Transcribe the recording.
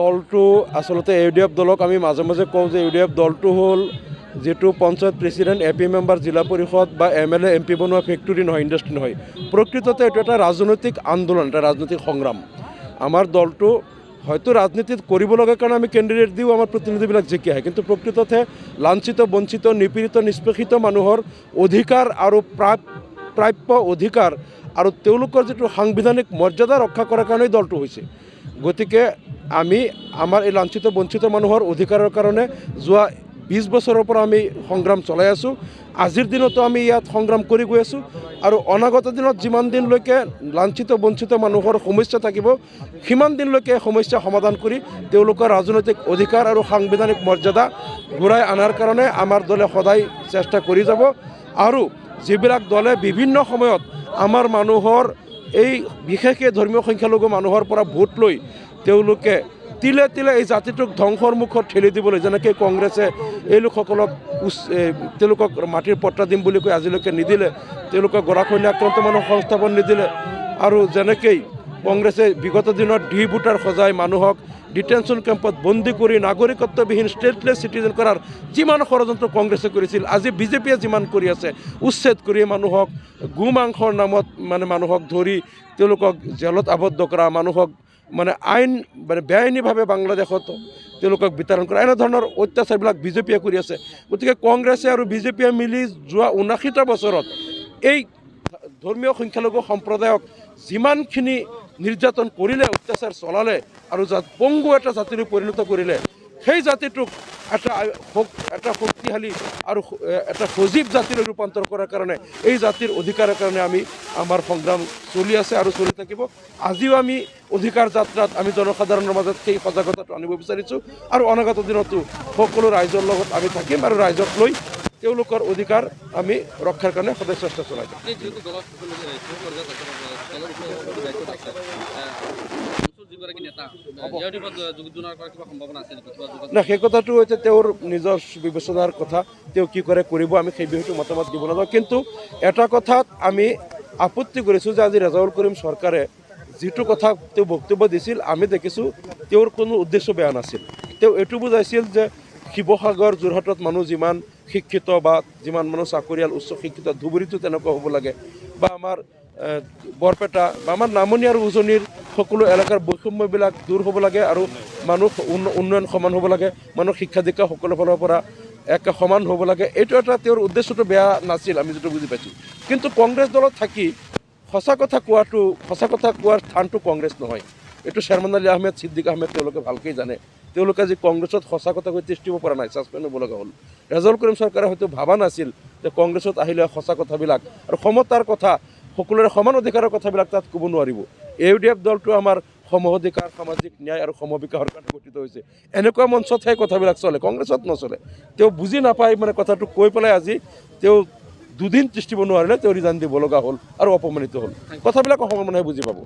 দলটো আচলতে ইউডিএফ দলক আমি মাজে মাজে কওঁ যে ইউডিএফ দলটো হ'ল যেটো পঞ্চায়ত প্ৰেচিডেণ্ট এপি মেম্বাৰ জিলা পৰিষদ বা এমএলএ এমপি বনোৱা ফেক্টৰী নহয়, ইণ্ডাষ্ট্ৰী নহয়। প্ৰকৃততে এইটো এটা ৰাজনৈতিক আন্দোলন, এটা ৰাজনৈতিক সংগ্ৰাম। আমাৰ দলটো হয়তো ৰাজনীতিত কৰিব লগা কাৰণে আমি কেণ্ডিডেট দিওঁ, আমাৰ প্ৰতিনিধিবিলাক জিকি আহে, কিন্তু প্ৰকৃততে লাঞ্ছিত বঞ্চিত নিপীড়িত নিষ্পেষিত মানুহৰ অধিকাৰ আৰু প্ৰাপ্য অধিকাৰ আৰু তেওঁলোকৰ যিটো সাংবিধানিক মৰ্যাদা ৰক্ষা কৰাৰ কাৰণেই দলটো হৈছে। গতিকে আমি আমাৰ এই লাঞ্ছিত বঞ্চিত মানুহৰ অধিকাৰৰ কাৰণে যোৱা 20 বছৰৰ পৰা আমি সংগ্ৰাম চলাই আছোঁ। আজিৰ দিনতো আমি ইয়াত সংগ্ৰাম কৰি গৈ আছোঁ আৰু অনাগত দিনত যিমান দিনলৈকে লাঞ্ছিত বঞ্চিত মানুহৰ সমস্যা থাকিব সিমান দিনলৈকে সমস্যা সমাধান কৰি তেওঁলোকৰ ৰাজনৈতিক অধিকাৰ আৰু সাংবিধানিক মৰ্যাদা ঘূৰাই অনাৰ কাৰণে আমাৰ দলে সদায় চেষ্টা কৰি যাব। আৰু যিবিলাক দলে বিভিন্ন সময়ত আমাৰ মানুহৰ এই বিশেষকৈ ধৰ্মীয় সংখ্যালঘু মানুহৰ পৰা ভোট লৈ তেওঁলোকে তিলে তিলে এই জাতিটোক ধ্বংসৰ মুখত ঠেলি দিবলৈ, যেনেকৈ কংগ্ৰেছে এই লোকসকলক তেওঁলোকক মাটিৰ পট্টা দিম বুলি কৈ আজিলৈকে নিদিলে, তেওঁলোকক গৰাখহনীয়া আক্ৰান্ত মানুহক সংস্থাপন নিদিলে, আৰু যেনেকৈ কংগ্ৰেছে বিগত দিনত ভোটাৰ সজাই মানুহক ডিটেনশ্যন কেম্পত বন্দী কৰি নাগৰিকত্ববিহীন ষ্টেটলেছ চিটিজেন কৰাৰ যিমান ষড়যন্ত্ৰ কংগ্ৰেছে কৰিছিল, আজি বিজেপিয়ে যিমান কৰি আছে, উচ্ছেদ কৰি মানুহক গোমাংসৰ নামত মানুহক ধৰি তেওঁলোকক জেলত আবদ্ধ কৰা, মানুহক বেআইনীভাৱে বাংলাদেশত তেওঁলোকক বিতৰণ কৰা, এনেধৰণৰ অত্যাচাৰবিলাক বিজেপিয়ে কৰি আছে। গতিকে কংগ্ৰেছে আৰু বিজেপিয়ে মিলি যোৱা 79টা বছৰত এই ধৰ্মীয় সংখ্যালঘু সম্প্ৰদায়ক যিমানখিনি নিৰ্যাতন কৰিলে, অত্যাচাৰ চলালে আৰু পংগু এটা জাতিলৈ পৰিণত কৰিলে, সেই জাতিটোক এটা শক্তিশালী আৰু এটা সজীৱ জাতিলৈ ৰূপান্তৰ কৰাৰ কাৰণে এই জাতিৰ অধিকাৰৰ কাৰণে আমাৰ সংগ্ৰাম চলি আছে আৰু চলি থাকিব। আজিও আমি অধিকাৰ যাত্ৰাত আমি জনসাধাৰণৰ মাজত সেই সজাগতাটো আনিব বিচাৰিছোঁ আৰু অনাগত দিনতো সকলো ৰাইজৰ লগত আমি থাকিম আৰু ৰাইজক লৈ তেওঁলোকৰ অধিকাৰ আমি ৰক্ষাৰ কাৰণে সদায় চেষ্টা চলাই যাম। না, সেই কথাটো হৈছে তেওঁৰ নিজৰ বিবেচনাৰ কথা, তেওঁ কি কৰে কৰিব, আমি সেই বিষয়টো মতামত দিব নাযাওঁ। কিন্তু এটা কথাত আমি আপত্তি কৰিছোঁ যে আজি ৰেজাউল কৰিম চৰকাৰে যিটো কথা তেওঁ বক্তব্য দিছিল, আমি দেখিছোঁ তেওঁৰ কোনো উদ্দেশ্য বেয়া নাছিল। তেওঁ এইটো বুজাইছিল যে শিৱসাগৰ যোৰহাটত মানুহ যিমান শিক্ষিত বা যিমান মানুহ চাকৰিয়াল উচ্চ শিক্ষিত, ধুবুৰীতো তেনেকুৱা হ'ব লাগে, বা আমাৰ বৰপেটা বা আমাৰ নামনি আৰু উজনিৰ সকলো এলেকাৰ বৈষম্যবিলাক দূৰ হ'ব লাগে আৰু মানুহ উন্নয়ন সমান হ'ব লাগে, মানুহ শিক্ষা দীক্ষা সকলো ফালৰ পৰা একে সমান হ'ব লাগে। এইটো এটা তেওঁৰ উদ্দেশ্যটো বেয়া নাছিল, আমি যিটো বুজি পাইছোঁ। কিন্তু কংগ্ৰেছ দলত থাকি সঁচা কথা কোৱাৰ স্থানটো কংগ্ৰেছ নহয়, এইটো শ্বেৰমান আলী আহমেদ, ছিদ্দিক আহমেদ তেওঁলোকে ভালকৈ জানে। তেওঁলোকে আজি কংগ্ৰেছত সঁচা কথা কৈ তিষ্ঠিব পৰা নাই, ছাছপেণ্ড হ'ব লগা হ'ল। ৰেজাউল কৰিম চৰকাৰে হয়তো ভাবা নাছিল যে কংগ্ৰেছত আহিলে সঁচা কথাবিলাক আৰু সমতাৰ কথা, সকলোৰে সমান অধিকাৰৰ কথাবিলাক তাত ক'ব নোৱাৰিব। ইউডিএফ দলটো আমাৰ সম অধিকাৰ, সামাজিক ন্যায় আৰু সমবিকাশৰ কাৰণে গঠিত হৈছে। এনেকুৱা মঞ্চতহে কথাবিলাক চলে, কংগ্ৰেছত নচলে। তেওঁ বুজি নাপায়, কথাটো কৈ পেলাই আজি তেওঁ দুদিন তিষ্ঠিব নোৱাৰিলে তেওঁ ৰিজাইন দিব লগা হ'ল আৰু অপমানিত হ'ল। কথাবিলাক অসমৰ মানুহে বুজি পাব।